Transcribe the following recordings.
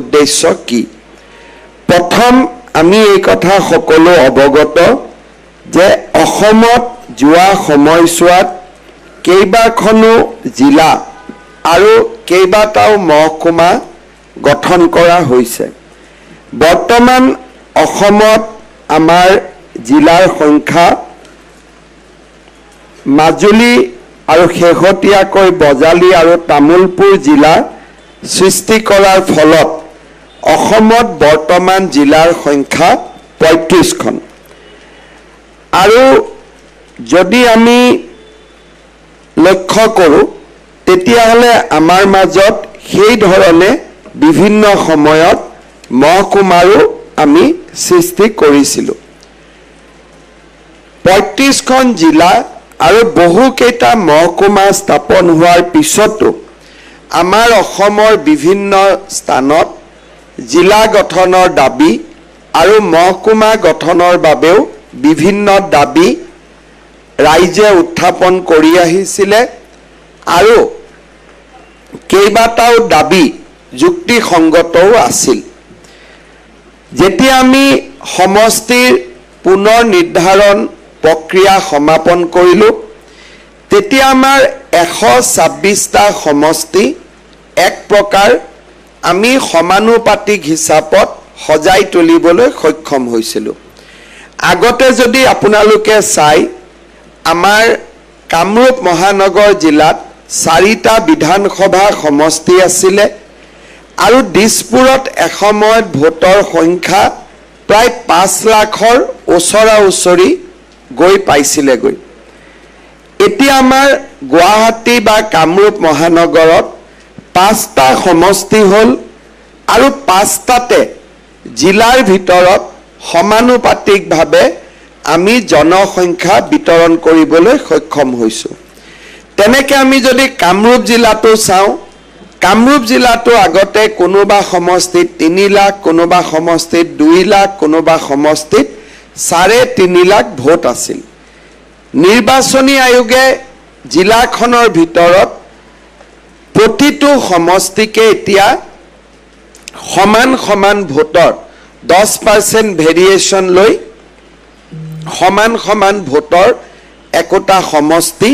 উদ্দেশ্য কি প্ৰথম আমি এই কথা সকলো অৱগত যে অসমত যোৱা সময়ছোৱাত কেইবাখনো জিলা আৰু কেইবাটাও মহকুমা গঠন কৰা হৈছে বৰ্তমান অসমত আমাৰ জিলাৰ সংখ্যা মাজুলী আৰু শেহতীয়াকৈ বজালী আৰু তামুলপুৰ জিলা সৃষ্টি কৰাৰ ফলত অসমত বৰ্তমান জিলাৰ সংখ্যা ৩৫খন আৰু যদি আমি লক্ষ্য কৰোঁ তেতিয়াহ'লে আমাৰ মাজত সেই ধৰণে বিভিন্ন সময়ত মহকুমাৰো আমি সৃষ্টি কৰিছিলোঁ ৩৫খন জিলা আৰু বহুকেইটা মহকুমা স্থাপন হোৱাৰ পিছতো আমাৰ অসমৰ বিভিন্ন স্থানত জিলা গঠনৰ দাবী আৰু মহকুমা গঠনৰ বাবেও বিভিন্ন দাবী ৰাইজে উত্থাপন কৰি আহিছিলে আৰু কেইবাটাও দাবী যুক্তিসংগতও আছিল যেতিয়া আমি সমষ্টিৰ পুনৰ নিৰ্ধাৰণ প্ৰক্ৰিয়া সমাপন কৰিলোঁ তেতিয়া আমাৰ 126টা সমষ্টি এক প্ৰকাৰ আমি সমানুপাতিক হিচাপত সজাই তুলিবলৈ সক্ষম হৈছিলোঁ আগতে যদি আপোনালোকে চাই আমাৰ কামৰূপ মহানগৰ জিলাত 4টা বিধানসভা সমষ্টি আছিলে আৰু দিছপুৰত এসময়ত ভোটৰ সংখ্যা প্ৰায় 5 লাখৰ ওচৰা-ওচৰি গৈ পাইছিলেগৈ এতিয়া আমাৰ গুৱাহাটী বা কামৰূপ মহানগৰত 5টা সমষ্টি হ'ল আৰু 5টাতে জিলাৰ ভিতৰত সমানুপাতিকভাৱে আমি জনসংখ্যা বিতৰণ কৰিবলৈ সক্ষম হৈছোঁ তেনেকৈ আমি যদি কামৰূপ জিলাটো চাওঁ কামৰূপ জিলাটো আগতে কোনোবা সমষ্টিত 3 লাখ কোনোবা সমষ্টিত 2 লাখ কোনোবা সমষ্টিত 3.5 লাখ ভোট আছিল নিৰ্বাচনী আয়োগে জিলাখনৰ ভিতৰত প্ৰতিটো সমষ্টিকে এতিয়া সমান সমান ভোটৰ 10% ভেৰিয়েশ্যন লৈ সমান সমান ভোটৰ একোটা সমষ্টি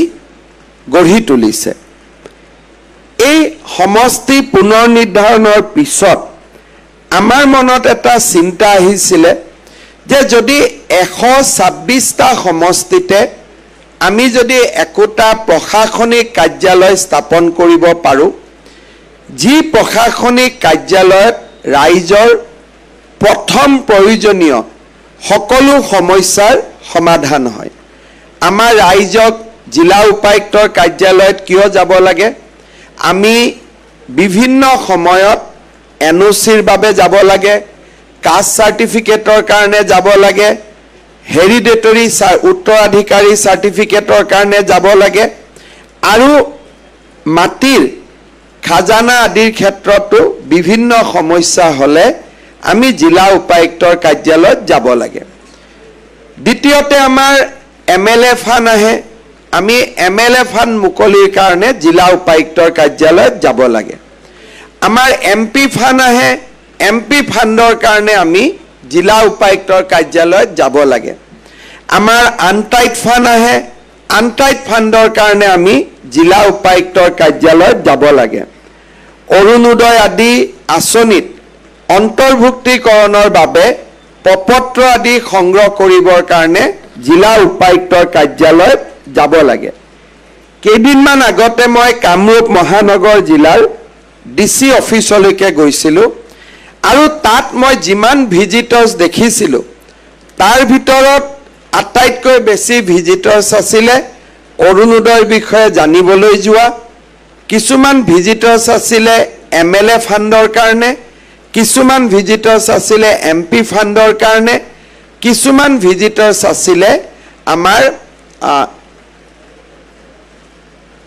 গঢ়ি তুলিছে এই সমষ্টি পুনৰ নিৰ্ধাৰণৰ পিছত আমাৰ মনত এটা চিন্তা আহিছিলে যে যদি 126টা সমষ্টিতে আমি যদি একোটা প্ৰশাসনিক কাৰ্যালয় স্থাপন কৰিব পাৰোঁ যি প্ৰশাসনিক কাৰ্যালয়ত ৰাইজৰ প্ৰথম প্ৰয়োজনীয় সকলো সমস্যাৰ সমাধান হয় আমাৰ ৰাইজক জিলা উপায়ুক্তৰ কাৰ্যালয়ত কিয় যাব লাগে আমি বিভিন্ন সময়ত এনঅ'চিৰ বাবে যাব লাগে কাষ্ট সাৰ্টিফিকেটৰ কাৰণে যাব লাগে হেৰিডিটৰী উত্তৰাধিকাৰী সাৰ্টিফিকেটৰ কাৰণে যাব লাগে আৰু মাটিৰ খাজানা আদিৰ ক্ষেত্ৰতো বিভিন্ন সমস্যা হলে আমি জিলা উপায়ুক্তৰ কাৰ্যালয়ত যাব লাগে দ্বিতীয়তে আমাৰ এমএলএ ফান্ড আহে আমি এমএলএ ফান্ড মুকলিৰ কাৰণে জিলা উপায়ুক্তৰ কাৰ্যালয়ত যাব লাগে আমাৰ এমপি ফান্ড আহে এমপি ফান্ডৰ কাৰণে আমি জিলা উপায়ুক্তৰ কাৰ্যালয়ত যাব লাগে আমাৰ আনটাইড ফান্ড আহে আনটাইড ফান্ডৰ কাৰণে আমি জিলা উপায়ুক্তৰ কাৰ্যালয়ত যাব লাগে অৰুণোদয় আদি আঁচনিত অন্তৰ্ভুক্তিকৰণৰ বাবে প্ৰপত্ৰ আদি সংগ্ৰহ কৰিবৰ কাৰণে জিলা উপায়ুক্তৰ কাৰ্যালয়ত যাব লাগে কেইদিনমান আগতে মই কামৰূপ মহানগৰ জিলাৰ ডিসি অফিচলৈকে গৈছিলোঁ আৰু তাত মই যিমান ভিজিটৰ্ছ দেখিছিলোঁ তাৰ ভিতৰত আটাইতকৈ বেছি ভিজিটৰ্ছ আছিলে অৰুণোদয়ৰ বিষয়ে জানিবলৈ যোৱা কিছুমান ভিজিটৰ্ছ আছিলে এমএলএ ফান্ডৰ কাৰণে কিছুমান ভিজিটৰ্ছ আছিলে এমপি ফান্ডৰ কাৰণে কিছুমান ভিজিটৰ্ছ আছিলে আমাৰ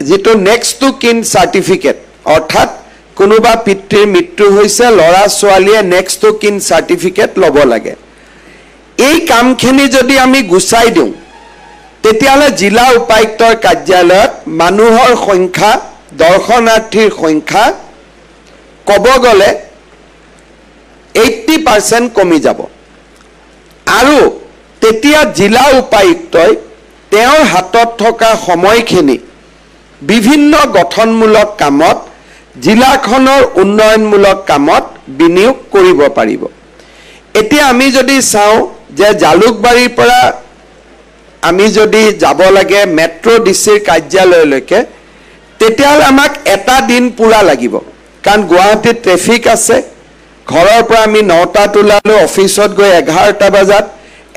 যেটো নেক্সট টু কিন সাৰ্টিফিকেট অৰ্থাৎ কোনোবা পিতৃৰ মৃত্যু হৈছে লৰা ছোৱালীয়ে নেক্সট টু কিন সাৰ্টিফিকেট ল'ব লাগে এই কামখিনি যদি আমি গুছাই দিওঁ তেতিয়াহ'লে জিলা উপায়ুক্তৰ কাৰ্যালয়ত মানুহৰ সংখ্যা দৰ্শনাৰ্থীৰ সংখ্যা ক'ব গ'লে 50% কমি যাব আৰু তেতিয়া জিলা উপায়ুক্তই তেওঁৰ হাতত থকা সময়খিনি বিভিন্ন গঠনমূলক কামত জিলাখনৰ উন্নয়নমূলক কামত বিনিয়োগ কৰিব পাৰিব এতিয়া আমি যদি চাওঁ যে জালুকবাৰীৰ পৰা আমি যদি যাব লাগে মেট্ৰো ডিচিৰ কাৰ্যালয়লৈকে তেতিয়াহ'লে আমাক এটা দিন পুৰা লাগিব কাৰণ গুৱাহাটীত ট্ৰেফিক আছে ঘৰৰ পৰা আমি 9টাত ওলালো অফিচত গৈ 11টা বজাত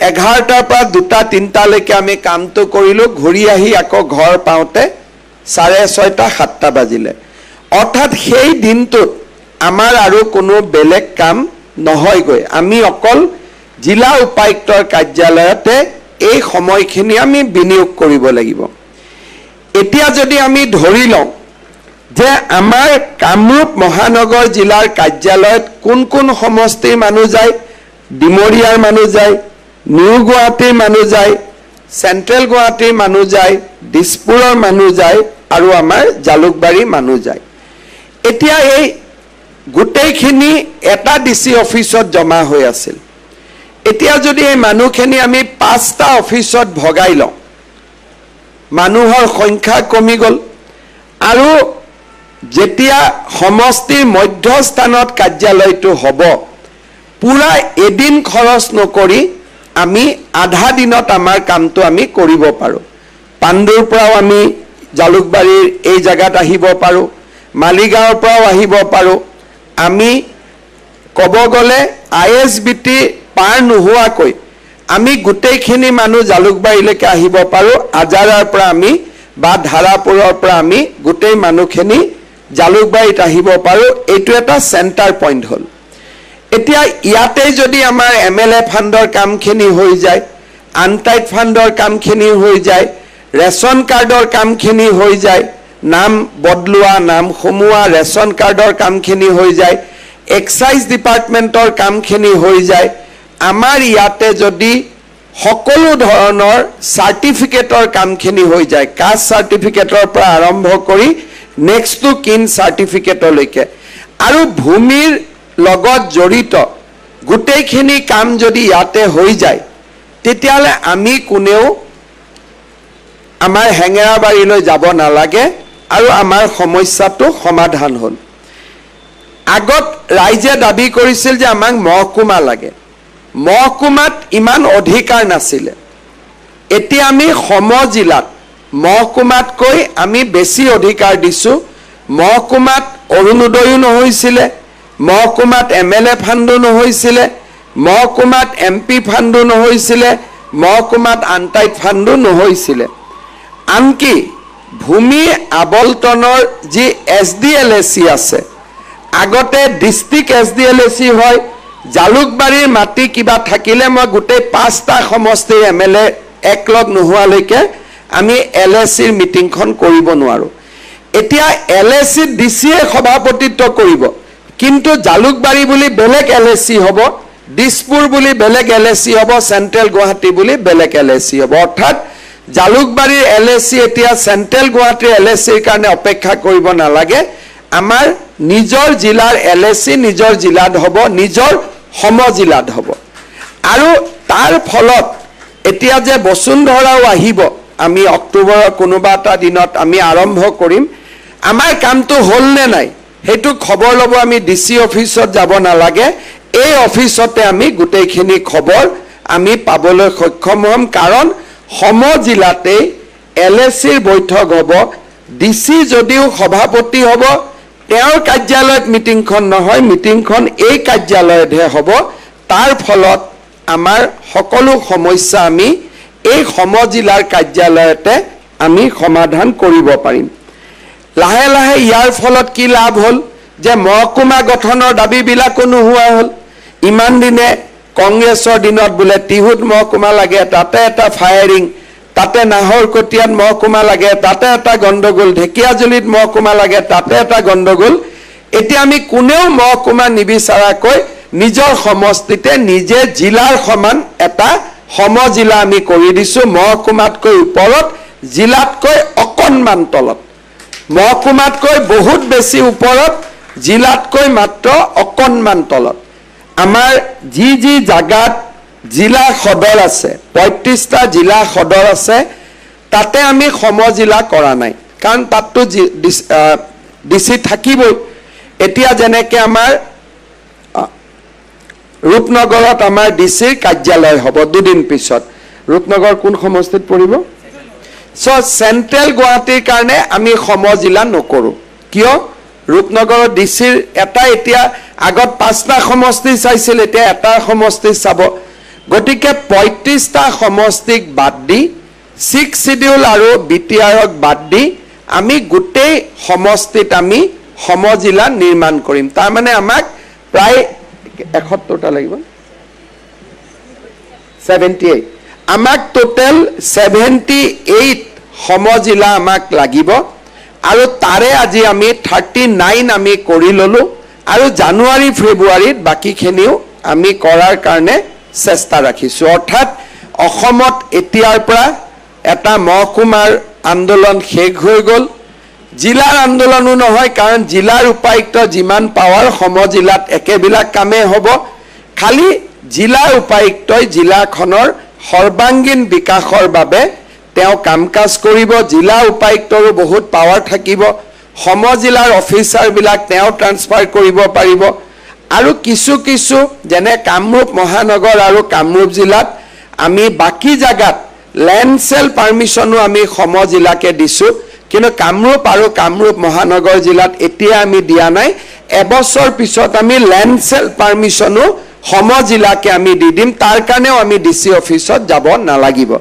11টাৰ পৰা 2টা 3টালৈকে আমি কামটো কৰিলো ঘূৰি আহি আকৌ ঘৰ পাওঁতে 6:30টা 7টা বাজিলে অৰ্থাৎ সেই দিনটোত আমাৰ আৰু কোনো বেলেগ কাম নহয়গৈ আমি অকল জিলা উপায়ুক্তৰ কাৰ্যালয়তে এই সময়খিনি আমি বিনিয়োগ কৰিব লাগিব এতিয়া যদি আমি ধৰি লওঁ যে আমাৰ কামৰূপ মহানগৰ জিলাৰ কাৰ্যালয়ত কোন কোন সমষ্টিৰ মানুহ যায় ডিমৰিয়াৰ মানুহ যায় নিউ গুৱাহাটীৰ মানুহ যায় চেন্ট্ৰেল গুৱাহাটীৰ মানুহ যায় দিছপুৰৰ মানুহ যায় আৰু আমাৰ জালুকবাৰী মানুহ যায় এতিয়া এই গোটেইখিনি এটা ডিসি অফিসত জমা হৈ আছিল এতিয়া যদি এই মানুহখিনি আমি 5টা অফিসত ভগাই লওঁ মানুহৰ সংখ্যা কমি গল আৰু যেতিয়া সমষ্টিৰ মধ্যস্থানত কাৰ্যালয়টো হ'ব পুৰা এদিন খৰচ নকৰি আমি আধা দিনত আমাৰ কামটো আমি কৰিব পাৰো পাণ্ডুৰ পৰাও আমি জালুকবাৰীৰ এই জায়গাত আহিব পাৰো মালিগাঁৱৰ পৰাও আহিব পাৰো আমি কব গলে আইএসবিটি পাৰ নোহোৱাকৈ আমি গোটেইখিনি মানুহ জালুকবাৰীলৈকে আহিব পাৰো আজাৰাৰ পৰা আমি বা ধাৰাপুৰৰ পৰা আমি গোটেই মানুহখিনি জালুকবাৰীত আহিব পাৰো এইটো এটা সেন্টাৰ পইণ্ট হল এতিয়া ইয়াতে যদি আমাৰ এমএলএ ফাণ্ডৰ কামখিনি হৈ যায় আনটাইড ফাণ্ডৰ কামখিনি হৈ যায় ৰেশন কাৰ্ডৰ কামখিনি হৈ যায় নাম বদলুৱা নাম খমুৱা ৰেশন কাৰ্ডৰ কামখিনি হৈ যায় এক্সাইজ ডিপাৰ্টমেন্টৰ কামখিনি হৈ যায় আমাৰ ইয়াতে যদি সকলো ধৰণৰ সাৰ্টিফিকেটৰ কামখিনি হৈ যায় কাষ্ট সাৰ্টিফিকেটৰ পৰা আৰম্ভ কৰি নেক্সট টু কিন সাৰ্টিফিকেটলৈকে আৰু ভূমিৰ লগত জড়িত গোটেইখিনি কাম যদি ইয়াতে হৈ যায় তেতিয়ালে আমি কোনেও আমাৰ হেঙেৰাবাৰীলৈ যাব নালাগে আৰু আমাৰ সমস্যাটো সমাধান হ'ল আগত ৰাইজে দাবী কৰিছিল যে আমাক মহকুমা লাগে মহকুমাত ইমান অধিকাৰ নাছিলে এতিয়া আমি সমজিলাত মহকুমাতকৈ আমি বেছি অধিকাৰ দিছো মহকুমাত অৰুণোদয়ো নহৈছিলে মহকুমাত এমএলএ ফাণ্ডো নহৈছিলে মহকুমাত এমপি ফাণ্ডো নহৈছিলে মহকুমাত আনটাইড ফাণ্ডো নহৈছিলে আনকি ভূমি আবলটনৰ যি এছডিএলএসি আছে আগতে ডিস্ট্ৰিক্ট এছডিএলএসি হয় জালুকবাৰীৰ মাটি কিবা থাকিলে মই গোটেই 5টা সমষ্টিৰ এমএলএ একলগ নোহোৱালৈকে আমি এলএসিৰ মিটিংখন কৰিব নোৱাৰো এতিয়া এলএসি ডিসিয়ে সভাপতিত্ব কৰিব কিন্তু জালুকবাৰী বুলি বেলেগ এলএসি হ'ব দিছপুৰ বুলি বেলেগ এলএসি হ'ব সেন্ট্ৰেল গুৱাহাটী বুলি বেলেগ এলএসি হ'ব অৰ্থাৎ জালুকবাৰীৰ এলএসি এতিয়া সেন্ট্ৰেল গুৱাহাটীৰ এলএসিৰ কাৰণে অপেক্ষা কৰিব নালাগে আমাৰ নিজৰ জিলাৰ এলএসি নিজৰ জিলাত হ'ব নিজৰ সমজিলাত হ'ব আৰু তাৰ ফলত এতিয়া যে বসুন্ধৰাও আহিব আমি অক্টোবৰৰ কোনোবা এটা দিনত আমি আৰম্ভ কৰিম আমাৰ কামটো হল নে নাই হেতু খবৰ লব আমি ডিসি অফিসত যাব নালাগে এই অফিসতে আমি গোটেইখিনি খবৰ আমি পাবলৈ সক্ষম হ'ম কাৰণ সমজিলাতে এলএসিৰ বৈঠক হ'ব ডিসি যদিও সভাপতি হ'ব তেওঁৰ কাৰ্যালয়ত মিটিংখন নহয় মিটিংখন এই কাৰ্যালয়তহে হ'ব তাৰ ফলত আমাৰ সকলো সমস্যা আমি এই সমজিলাৰ কাৰ্যালয়তে আমি সমাধান কৰিব পাৰিম লাহে লাহে ইয়াৰ ফলত কি লাভ হ'ল যে মহকুমা গঠনৰ দাবীবিলাকো নোহোৱা হ'ল ইমান দিনে কংগ্ৰেছৰ দিনত বোলে তিহুত মহকুমা লাগে তাতে এটা ফায়াৰিং তাতে নাহৰকটীয়াত মহকুমা লাগে তাতে এটা গণ্ডগোল ঢেকিয়াজুলিত মহকুমা লাগে তাতে এটা গণ্ডগোল এতিয়া আমি কোনেও মহকুমা নিবিচাৰাকৈ নিজৰ সমষ্টিতে নিজে জিলাৰ সমান এটা সমজিলা আমি কৰি দিছো মহকুমাতকৈ ওপৰত জিলাতকৈ অকণমান তলত মহকুমাতকৈ বহুত বেছি ওপৰত জিলাতকৈ মাত্ৰ অকণমান তলত আমাৰ যি জাগাত জিলা সদৰ আছে 35টা জিলা সদৰ আছে তাতে আমি সমজিলা কৰা নাই কাৰণ তাতটো ডিসি থাকিবই এতিয়া যেনেকে আমাৰ ৰূপনগৰত আমাৰ ডিসিৰ কাৰ্যালয় হ'ব দুদিন পিছত ৰূপনগৰ কোন সমষ্টিত পৰিব সো সেন্ট্ৰেল গুৱাহাটীৰ কাৰণে আমি সমজিলা নকৰো কিয় ৰূপনগৰৰ ডিসিৰ এটা এতিয়া আগত 5টা সমষ্টি চাইছিল এতিয়া এটা সমষ্টি চাব গতিকে 35টা সমষ্টিক বাদ দি 6 শিডিউল আৰু বিটিআৰক বাদ দি আমি গোটেই সমষ্টিত আমি সমজিলা নিৰ্মাণ কৰিম তাৰ মানে আমাক প্ৰায় 71টা লাগিব 78 আমাক টোটাল 78 সমজিলা আমাক লাগিব আৰু তাৰে আজি আমি 39 আমি কৰি ললো আৰু জানুৱাৰী ফেব্ৰুৱাৰীত বাকিখিনিও আমি কৰাৰ কাৰণে চেষ্টা ৰাখিছো অৰ্থাৎ অসমত এতিয়াৰ পৰা এটা মহকুমাৰ আন্দোলন শেষ হৈ গল জিলাৰ আন্দোলনো নহয় কাৰণ জিলাৰ উপায়ুক্ত যিমান পাৱাৰ সমজিলাত একেবিলাক কামে হ'ব খালি জিলাৰ উপায়ুক্তই জিলাখনৰ সৰ্বাঙ্গীন বিকাশৰ বাবে তেওঁ কামকাজ কৰিব জিলা উপায়ুক্তৰো বহুত পাৱাৰ থাকিব সমজিলাৰ অফিচাৰ বিলাক তেওঁ ট্ৰান্সফাৰ কৰিব পাৰিব আৰু কিছু যেনে কামৰূপ মহানগৰ আৰু কামৰূপ জিলাত আমি বাকি জাগাত ল্যান্ড সেল পাৰমিশনো আমি সমজিলাকে দিছো কিন্তু কামৰূপ আৰু কামৰূপ মহানগৰ জিলাত এতিয়া আমি দিয়া নাই এবছৰ পিছত আমি ল্যান্ড সেল পাৰমিশনো সমজিলাকে আমি দি দিম তাৰ কাৰণেও আমি ডিসি অফিসত যাব নালাগিব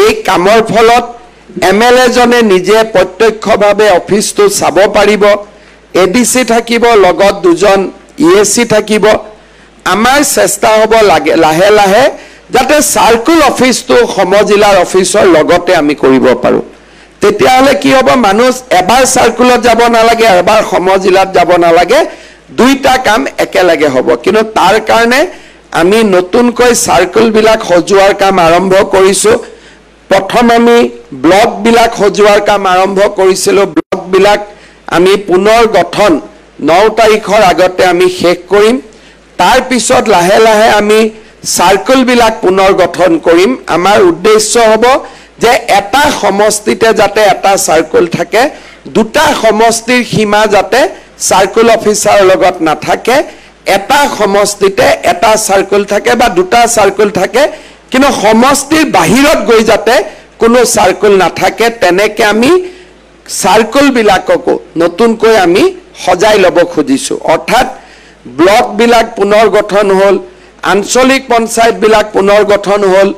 এই কামৰ ফলত এমএলএ জনে নিজে প্ৰত্যক্ষভাৱে অফিসটো চাব পাৰিব এডিসি থাকিব লগত দুজন ইএসি থাকিব আমাৰ চেষ্টা হ'ব লাহে লাহে যাতে সাৰ্কুল অফিসটো সমজিলাৰ অফিসৰ লগতে আমি কৰিব পাৰো তেতিয়াহলে কি হ'ব মানুহ এবাৰ সাৰ্কুলত যাব নালাগে এবাৰ সমজিলাত যাব নালাগে দুইটা কাম একেলগে হ'ব কিন্তু তাৰ কাৰণে আমি নতুনকৈ সাৰ্কুল বিলাক সজোৱাৰ কাম আৰম্ভ কৰিছো প্ৰথম আমি ব্লক বিলাক সজোৱাৰ কাম আৰম্ভ কৰিছিলো ব্লক বিলাক আমি পুনৰ গঠন 9 তাৰিখৰ আগতে আমি শেষ কৰিম তাৰ পিছত লাহে লাহে আমি সাৰ্কুল বিলাক পুনৰ গঠন কৰিম আমাৰ উদ্দেশ্য হ'ব যে এটা সমষ্টিতে যাতে এটা সাৰ্কুল থাকে দুটা সমষ্টিৰ সীমা যাতে সাৰ্কুল অফিচাৰ লগত নাথাকে এটা সমষ্টিতে এটা সাৰ্কুল থাকে বা দুটা সাৰ্কুল থাকে কিন্তু সমষ্টিৰ বাহিৰত গৈ যাতে কোনো সাৰ্কুল নাথাকে তেনেকে আমি সাৰ্কুল বিলাককো নতুনকৈ আমি সজাই লব খুজিছো অৰ্থাৎ ব্লক বিলাক পুনৰ গঠন হল আঞ্চলিক পঞ্চায়ত বিলাক পুনৰ গঠন হল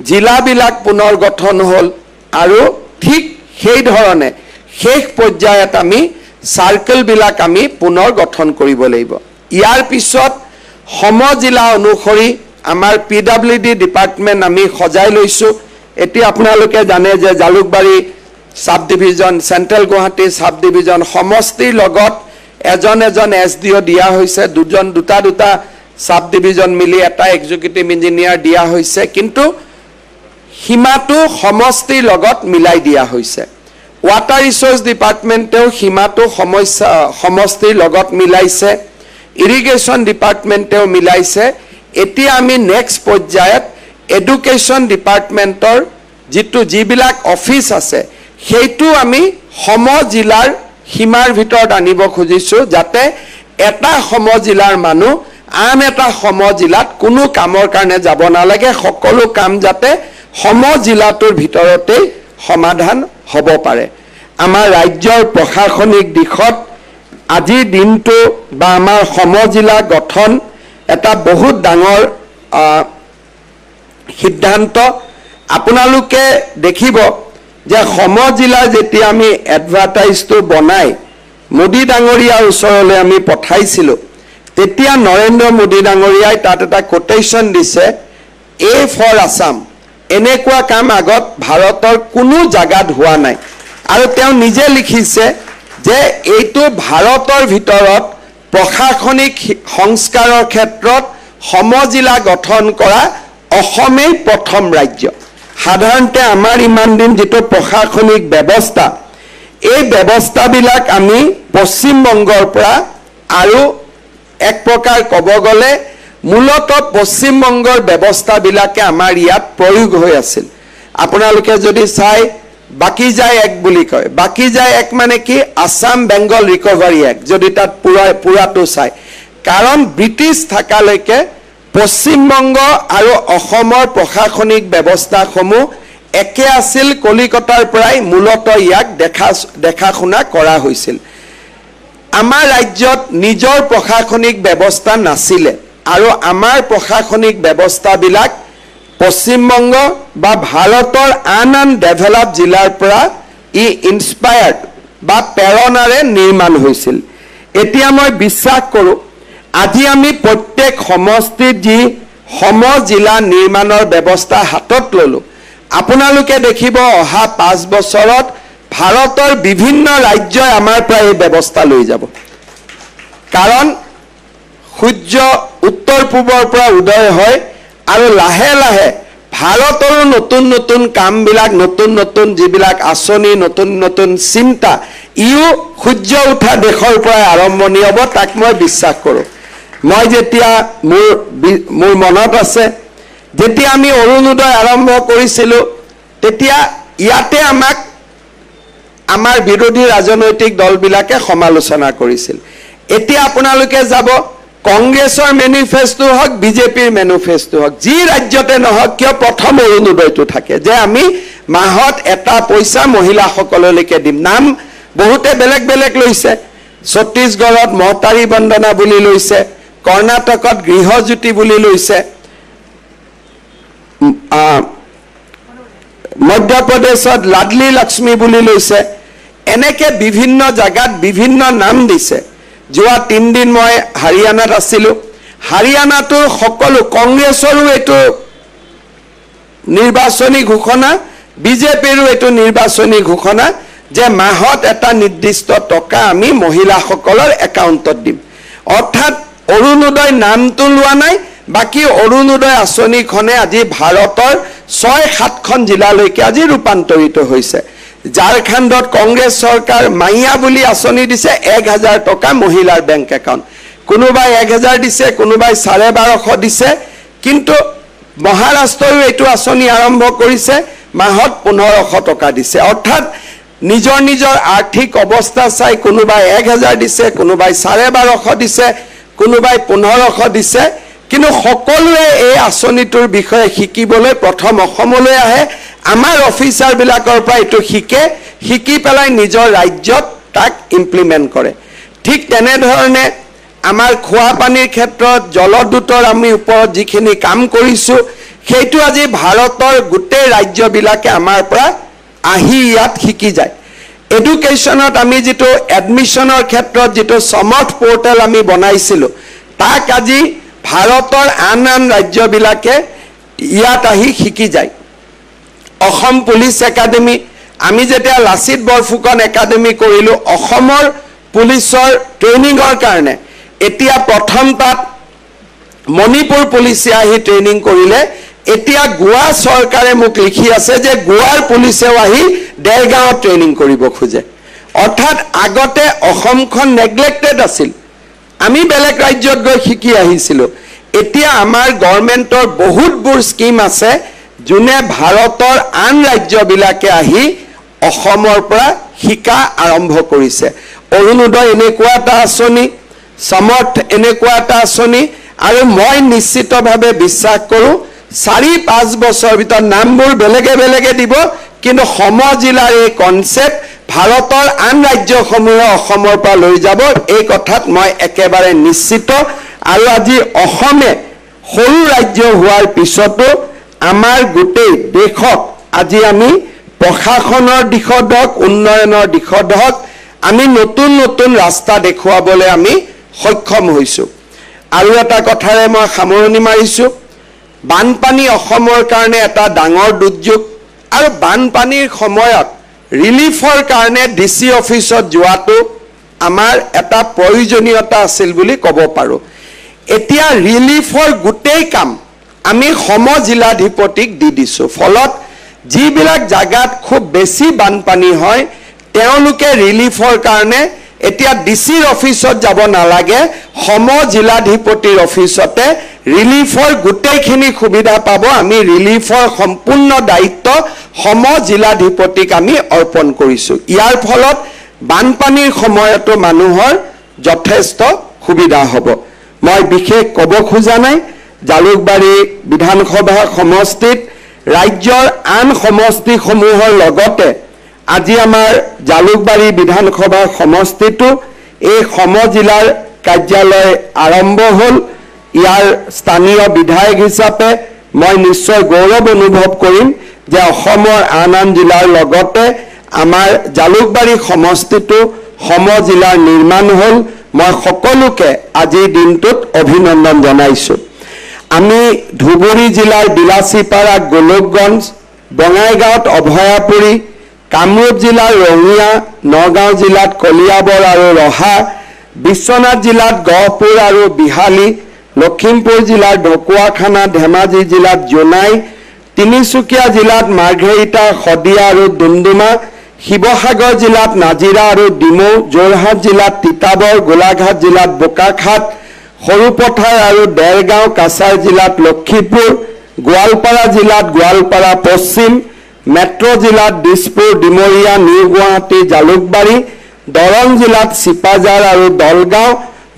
জিলা বিলাক পুনৰ গঠন হল আৰু ঠিক সেই ধৰণে শেষ পৰ্যায়ত আমি সাৰ্কুল বিলাক আমি পুনৰ গঠন কৰিব লাগিব ইয়াৰ পিছত সমজিলা অনুসৰি আমাৰ পিডব্লিউডি ডিপাৰ্টমেন্ট আমি সজাই লৈছো এতিয়া আপোনালোকে জানে যে Jalukbari sub division central Guwahati sub division সমষ্টিৰ লগত এজন এসডিও দিয়া হৈছে দুটা সাব ডিভিজন মিলি এটা এক্সিকিউটিভ ইঞ্জিনিয়াৰ দিয়া হৈছে কিন্তু সীমাটো সমষ্টিৰ লগত মিলাই দিয়া হৈছে ওয়াটাৰ ৰিসোৰ্স ডিপাৰ্টমেন্টেও সীমাটো সমষ্টিৰ লগত মিলাইছে ইৰিগেশ্যন ডিপাৰ্টমেন্টেও মিলাইছে এতিয়া আমি নেক্সট পৰ্যায়ত এডুকেশ্যন ডিপাৰ্টমেন্টৰ যিবিলাক অফিস আছে সেইটো আমি সমজিলাৰ সীমাৰ ভিতৰত আনিব খুজিছো যাতে এটা সমজিলাৰ মানুহ আন এটা সমজিলাত কোনো কামৰ কাৰণে যাব নালাগে সকলো কাম যাতে সমজিলাটোৰ ভিতৰতে সমাধান হ'ব পাৰে আমাৰ ৰাজ্যৰ প্ৰশাসনিক দিশত আজিৰ দিনটো বা আমাৰ সমজিলা গঠন এটা বহুত ডাঙৰ সিদ্ধান্ত আপোনালোকে দেখিব যে সমজিলা যেতিয়া আমি এডভাৰটাইজটো বনাই মোদী ডাঙৰীয়াৰ ওচৰলৈ আমি পঠাইছিলো তেতিয়া নৰেন্দ্ৰ মোদী ডাঙৰীয়াই তাত এটা কোটেশন দিছে এ ফৰ আসাম এনেকুৱা কাম আগত ভাৰতৰ কোনো জাগাত হোৱা নাই আৰু তেওঁ নিজে লিখিছে যে এইটো ভাৰতৰ ভিতৰত প্ৰশাসনিক সংস্কাৰৰ ক্ষেত্ৰত সমজিলা গঠন কৰা অসমেই প্ৰথম ৰাজ্য সাধাৰণতে আমাৰ ইমান দিন যেটো প্ৰশাসনিক ব্যৱস্থা এই ব্যৱস্থাবিলাক আমি পশ্চিম বংগৰ পৰা আৰু এক প্ৰকাৰ ক'ব গলে মূলতঃ পশ্চিমবংগৰ ব্যৱস্থাবিলাকে আমাৰ ইয়াত প্ৰয়োগ হৈ আছিল আপোনালোকে যদি চাই বাকি যায় এক বুলি কয় বাকি যায় এক মানে কি আসাম বেংগল ৰিকভাৰী এক যদি তাত পুৰাটো চাই কাৰণ ব্ৰিটিছ থাকালৈকে পশ্চিমবংগ আৰু অসমৰ প্ৰশাসনিক ব্যৱস্থাসমূহ একে আছিল কলিকতাৰ পৰাই মূলতঃ ইয়াক দেখা শুনা কৰা হৈছিল আমাৰ ৰাজ্যত নিজৰ প্ৰশাসনিক ব্যৱস্থা নাছিলে আৰু আমাৰ প্ৰশাসনিক ব্যৱস্থাবিলাক পশ্চিমবংগ বা ভাৰতৰ আন ডেভেলপ জিলাৰ পৰা ই ইনস্পায়াৰ্ড বা প্ৰেৰণাৰে নিৰ্মাণ হৈছিল এতিয়া মই বিশ্বাস কৰোঁ আজি আমি প্ৰত্যেক সমষ্টিত যি সমজিলা নিৰ্মাণৰ ব্যৱস্থা হাতত ললো আপোনালোকে দেখিব অহা 5 বছৰত ভাৰতৰ বিভিন্ন ৰাজ্যই আমাৰ পৰা এই ব্যৱস্থা লৈ যাব কাৰণ সূৰ্য উত্তৰ পূবৰ পৰা উদয় হয় আৰু লাহে লাহে ভাৰতৰ নতুন নতুন কামবিলাক নতুন নতুন যিবিলাক আঁচনি নতুন নতুন চিন্তা ইও সূৰ্য উঠা দেশৰ পৰা আৰম্ভণি হ'ব তাক মই বিশ্বাস কৰোঁ মই যেতিয়া মোৰ মনত আছে যেতিয়া আমি অৰুণোদয় আৰম্ভ কৰিছিলোঁ তেতিয়া ইয়াতে আমাক আমাৰ বিৰোধী ৰাজনৈতিক দলবিলাকে সমালোচনা কৰিছিল এতিয়া আপোনালোকে যাব কংগ্ৰেছৰ মেনিফেষ্টো হওক বিজেপিৰ মেনিফেষ্টো হওক যি ৰাজ্যতে নহওক কিয় প্ৰথম অৰুণোদয়টো থাকে যে আমি মাহত এটা পইচা মহিলাসকললৈকে দিম নাম বহুতে বেলেগ বেলেগ লৈছে ছত্তীশগড়ত মহতাৰী বন্দনা বুলি লৈছে কৰ্ণাটকত গৃহজ্যোতি বুলি লৈছে মধ্যপ্ৰদেশত লাডলি লক্ষ্মী বুলি লৈছে এনেকে বিভিন্ন জায়গাত বিভিন্ন নাম দিছে যোৱা 3 দিন মই হাৰিয়ানাত আছিলোঁ হাৰিয়ানাটো সকলো কংগ্ৰেছৰো এটো নিৰ্বাচনী ঘোষণা বিজেপিৰো এটো নিৰ্বাচনী ঘোষণা যে মাহত এটা নিৰ্দিষ্ট টকা আমি মহিলাসকলৰ একাউণ্টত দিম অৰ্থাৎ অৰুণোদয় নামটো লোৱা নাই বাকি অৰুণোদয় আঁচনিখনে আজি ভাৰতৰ 6-7খন জিলালৈকে আজি ৰূপান্তৰিত হৈছে ঝাৰখণ্ডত কংগ্ৰেছ চৰকাৰ মাইয়া বুলি আঁচনি দিছে 1000 টকা মহিলাৰ বেংক একাউণ্ট কোনোবাই 1000 দিছে কোনোবাই 1250 দিছে কিন্তু মহাৰাষ্ট্ৰও এইটো আঁচনি আৰম্ভ কৰিছে মাহত 1500 টকা দিছে অৰ্থাৎ নিজৰ নিজৰ আৰ্থিক অৱস্থা চাই কোনোবাই 1000 দিছে কোনোবাই 1250 দিছে কোনোবাই 1500 দিছে কিন্তু সকলোৱে এই আঁচনিটোৰ বিষয়ে শিকিবলৈ প্ৰথম অসমলৈ আহে আমাৰ অফিচাৰ বিলাকৰ পৰা এটো শিকি পেলাই নিজৰ ৰাজ্যত তাক ইমপ্লিমেন্ট কৰে ঠিক তেনে ধৰণে আমাৰ খোৱা পানীৰ ক্ষেত্ৰত জলদূতৰ আমি ওপৰত যিখিনি কাম কৰিছো সেইটো আজি ভাৰতৰ গোটেই ৰাজ্যবিলাকে আমাৰ পৰা আহি ইয়াত শিকি যায় এডুকেশ্যনত আমি যেটো এডমিশনৰ ক্ষেত্ৰত যেটো সমৰ্থ পোৰ্টেল আমি বনাইছিলো তাক আজি ভাৰতৰ আন ৰাজ্যবিলাকে ইয়াত আহি শিকি যায় অসম পুলিচ একাডেমি আমি যেতিয়া লাচিত বৰফুকন একাডেমি কৰিলো অসমৰ পুলিচৰ ট্ৰেইনিংৰ কাৰণে এতিয়া প্ৰথম তাত মণিপুৰ পুলিচে আহি ট্ৰেইনিং কৰিলে এতিয়া গোৱা চৰকাৰে মোক লিখি আছে যে গোৱাৰ পুলিচেও আহি দেৰগাঁৱত ট্ৰেইনিং কৰিব খোজে অৰ্থাৎ আগতে অসমখন নেগলেক্টেড আছিল আমি বেলেগ ৰাজ্যত গৈ শিকি আহিছিলো এতিয়া আমাৰ গভৰ্ণমেণ্টৰ বহুতবোৰ স্কিম আছে যোনে ভাৰতৰ আন ৰাজ্যবিলাকে আহি অসমৰ পৰা শিকা আৰম্ভ কৰিছে অৰুণোদয় এনেকুৱা এটা আঁচনি সমৰ্থ এনেকুৱা এটা আঁচনি আৰু মই নিশ্চিতভাৱে বিশ্বাস কৰোঁ 4-5 বছৰ ভিতৰত নামবোৰ বেলেগে দিব কিন্তু সমজিলাৰ এই কনসেপ্ট ভাৰতৰ আন ৰাজ্যসমূহে অসমৰ পৰা লৈ যাব এই কথাত মই একেবাৰে নিশ্চিত আৰু আজি অসমে সৰু ৰাজ্য হোৱাৰ পিছতো আমাৰ গোটেই দেশক আজি আমি প্ৰশাসনৰ দিশত হওক উন্নয়নৰ দিশত হওক আমি নতুন নতুন ৰাস্তা দেখুৱাবলৈ আমি সক্ষম হৈছো আৰু এটা কথাৰে মই সামৰণি মাৰিছো বানপানী অসমৰ কাৰণে এটা ডাঙৰ দুৰ্যোগ আৰু বানপানীৰ সময়ত ৰিলিফৰ কাৰণে ডিসি অফিসত যোৱাটো আমাৰ এটা প্ৰয়োজনীয়তা আছিল বুলি ক'ব পাৰো এতিয়া ৰিলিফৰ গোটেই কাম আমি সমজিলাধিপতিক দি দিছো ফলত যিবিলাক জাগাত খুব বেছি বানপানী হয় তেওঁলোকে ৰিলিফৰ কাৰণে এতিয়া ডিসিৰ অফিসত যাব নালাগে সম জিলাধিপতিৰ অফিসতে ৰিলিফৰ গোটেইখিনি সুবিধা পাব আমি ৰিলিফৰ সম্পূৰ্ণ দায়িত্ব সম জিলাধিপতিক আমি অৰ্পণ কৰিছো ইয়াৰ ফলত বানপানীৰ সময়তো মানুহৰ যথেষ্ট সুবিধা হ'ব মই বিশেষ ক'ব খোজা নাই জালুকবাৰী বিধানসভা সমষ্টিত ৰাজ্যৰ আন সমষ্টিসমূহৰ লগতে আজি আমাৰ জালুকবাৰী বিধানসভা সমষ্টিটো এই সম জিলাৰ কাৰ্যালয় আৰম্ভ হ'ল ইয়াৰ স্থানীয় বিধায়ক হিচাপে মই নিশ্চয় গৌৰৱ অনুভৱ কৰিম যে অসমৰ আন আন জিলাৰ লগতে আমাৰ জালুকবাৰী সমষ্টিটো সম জিলাৰ নিৰ্মাণ হ'ল মই সকলোকে আজিৰ দিনটোত অভিনন্দন জনাইছো আমি ধুবুৰী জিলাৰ বিলাসীপাৰা গোলকগঞ্জ বঙাইগাঁৱত অভয়াপুৰী কামৰূপ জিলাৰ ৰঙিয়া নগাঁও জিলাত কলিয়াবৰ আৰু ৰহা বিশ্বনাথ জিলাত গহপুৰ আৰু বিহালী লখিমপুৰ জিলাৰ ঢকুৱাখানা ধেমাজি জিলাত জোনাই তিনিচুকীয়া জিলাত মাৰ্ঘেৰিটা খদিয়া আৰু ডুমডুমা শিৱসাগৰ জিলাত নাজিৰা আৰু ডিমৌ যোৰহাট জিলাত তিতাবৰ গোলাঘাট জিলাত বোকাখাট সৰুপথাৰ আৰু দেৰগাঁও কাছাৰ জিলাত লক্ষীপুৰ গোৱালপাৰা জিলাত গোৱালপাৰা পশ্চিম মেট্ৰ' জিলাত দিছপুৰ ডিমৰীয়া নিউ গুৱাহাটী জালুকবাৰী দৰং জিলাত চিপাজাৰ আৰু দলগাঁও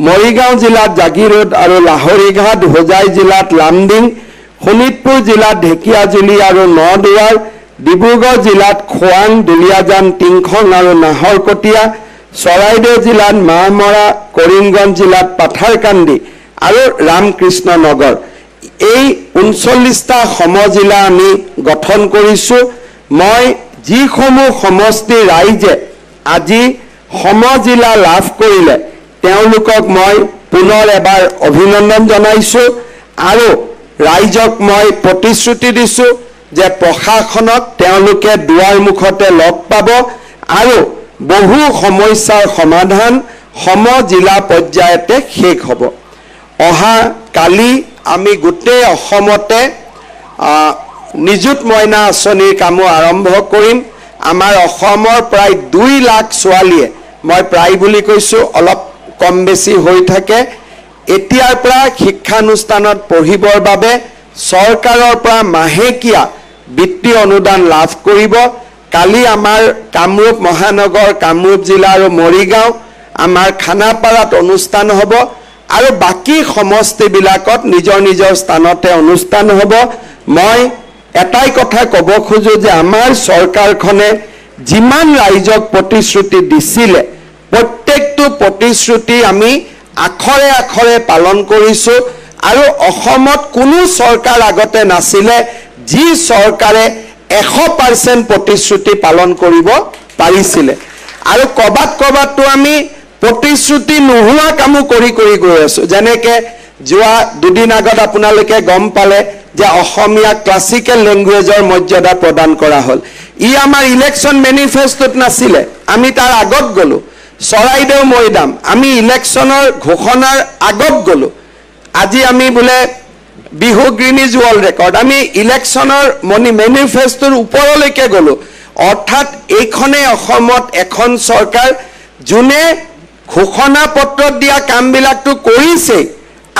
মৰিগাঁও জিলাত জাগিৰোড আৰু লাহৰীঘাট হোজাই জিলাত লামডিং শোণিতপুৰ জিলাত ঢেকিয়াজুলি আৰু নদুৱাৰ ডিব্ৰুগড় জিলাত খোৱাং দুলিয়াজান টিংখং আৰু নাহৰকটীয়া চৰাইদেউ জিলাত মাহমৰা কৰিমগঞ্জ জিলাত পাথাৰকান্দি আৰু ৰামকৃষ্ণ নগৰ এই 39টা সম জিলা আমি গঠন কৰিছো মই যিসমূহ সমষ্টি ৰাইজে আজি সম জিলা লাভ কৰিলে তেওঁলোকক মই পুনৰ এবাৰ অভিনন্দন জনাইছো আৰু ৰাইজক মই প্ৰতিশ্ৰুতি দিছো যে প্ৰশাসনক তেওঁলোকে দুৱাৰ মুখতে লগ পাব আৰু বহু সমস্যাৰ সমাধান সম জিলা পৰ্যায়তে শেষ হ'ব অহা কালি আমি গোটেই অসমতে নিযুত মইনা আঁচনিৰ কাম আৰম্ভ কৰিম আমাৰ অসমৰ প্ৰায় 2 লাখ ছোৱালীয়ে মই প্ৰায় বুলি কৈছো অলপ কম বেছি হৈ থাকে এতিয়াৰ পৰা শিক্ষানুষ্ঠানত পঢ়িবৰ বাবে চৰকাৰৰ পৰা মাহেকীয়া বৃত্তি অনুদান লাভ কৰিব কালি আমাৰ কামৰূপ মহানগৰ কামৰূপ জিলা আৰু মৰিগাঁও আমাৰ খানাপাৰাত অনুষ্ঠান হ'ব আৰু বাকি সমষ্টিবিলাকত নিজৰ নিজৰ স্থানতে অনুষ্ঠান হ'ব মই এটাই কথা ক'ব খোজো যে আমাৰ চৰকাৰখনে যিমান ৰাইজক প্ৰতিশ্ৰুতি দিছিলে প্ৰত্যেকটো প্ৰতিশ্ৰুতি আমি আখৰে আখৰে পালন কৰিছো আৰু অসমত কোনো চৰকাৰ আগতে নাছিলে যি চৰকাৰে 100% প্ৰতিশ্ৰুতি পালন কৰিব পাৰিছিলে আৰু কবাত আমি প্ৰতিশ্ৰুতি নোহোৱা কাম কৰি গৈ আছো যেনেকে যোৱা দুদিন আগত আপোনালোকে গম পালে যে অসমীয়া ক্লাছিকেল ল্যাঙ্গুৱেজৰ মৰ্যাদা প্ৰদান কৰা হ'ল ই আমাৰ ইলেকশন মেনিফেষ্টত নাছিলে আমি তাৰ আগত গলো চৰাইদেউ মৈদাম আমি ইলেকশনৰ ঘোষণাৰ আগত গলো আজি আমি বোলে বিহু গ্ৰিনিজ ৱৰ্ল্ড ৰেকৰ্ড আমি ইলেকশনৰ মেনিফেষ্টৰ ওপৰলৈকে গলো অৰ্থাৎ এইখনে অসমত এখন চৰকাৰ যোনে ঘোষণা পত্ৰত দিয়া কামবিলাকটো কৰিছে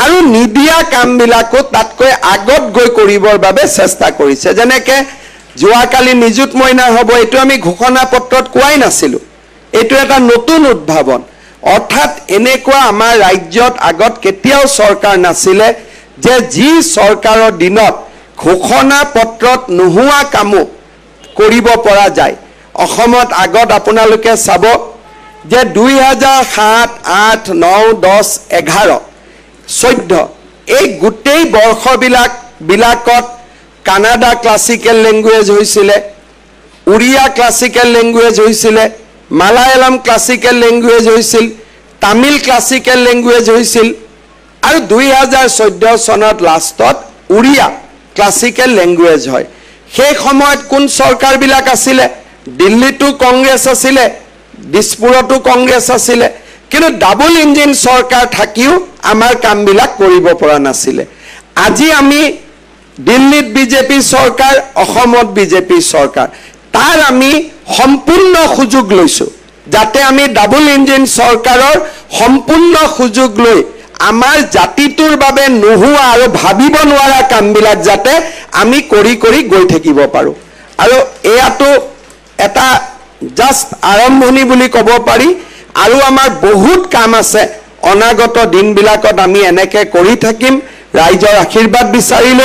আৰু নিদিয়া কামবিলাকো তাতকৈ আগত গৈ কৰিবৰ বাবে চেষ্টা কৰিছে যেনেকে যোৱাকালি নিযুত মইনা হ'ব এটো আমি ঘোষণা পত্ৰত কোৱাই নাছিলো এটো এটা নতুন উদ্ভাৱন অৰ্থাৎ এনেকুৱা আমাৰ ৰাজ্যত আগত কেতিয়াও চৰকাৰ নাছিলে যে যি চৰকাৰৰ দিনত ঘোষণা পত্ৰত নোহোৱা কাম কৰিব পৰা যায় অসমত আগত আপোনালোকে চাব যে 2007 8 9 10 11 14 এই গোটেই বৰ্ষবিলাকত কানাডা ক্লাছিকেল ল্যাঙ্গুৱেজ হৈছিলে উৰিয়া ক্লাছিকেল ল্যাঙ্গুৱেজ হৈছিলে মালায়ালাম ক্লাছিকেল ল্যাঙ্গুৱেজ হৈছিল তামিল ক্লাছিকেল ল্যাঙ্গুৱেজ হৈছিল আৰু 2014 চনত লাষ্টত উৰিয়া ক্লাছিকেল ল্যাঙ্গুৱেজ হয় সেই সময়ত কোন চৰকাৰবিলাক আছিল দিল্লীতো কংগ্ৰেছ আছিল দিছপুৰতো কংগ্ৰেছ আছিল কিন্তু ডাবল ইঞ্জিন চৰকাৰ থাকিও আমাৰ কামবিলাক কৰিব পৰা নাছিল আজি আমি দিল্লীত বিজেপি চৰকাৰ অসমত বিজেপি চৰকাৰ তাৰ আমি সম্পূৰ্ণ সুযোগ লৈছো যাতে আমি ডাবল ইঞ্জিন চৰকাৰৰ সম্পূৰ্ণ সুযোগ লৈ আমাৰ জাতিটোৰ বাবে নোহোৱা আৰু ভাবিব নোৱাৰা কামবিলাক যাতে আমি কৰি কৰি গৈ থাকিব পাৰোঁ আৰু এয়াটো এটা জাষ্ট আৰম্ভণি বুলি ক'ব পাৰি আৰু আমাৰ বহুত কাম আছে অনাগত দিনবিলাকত আমি এনেকৈ কৰি থাকিম ৰাইজৰ আশীৰ্বাদ বিচাৰি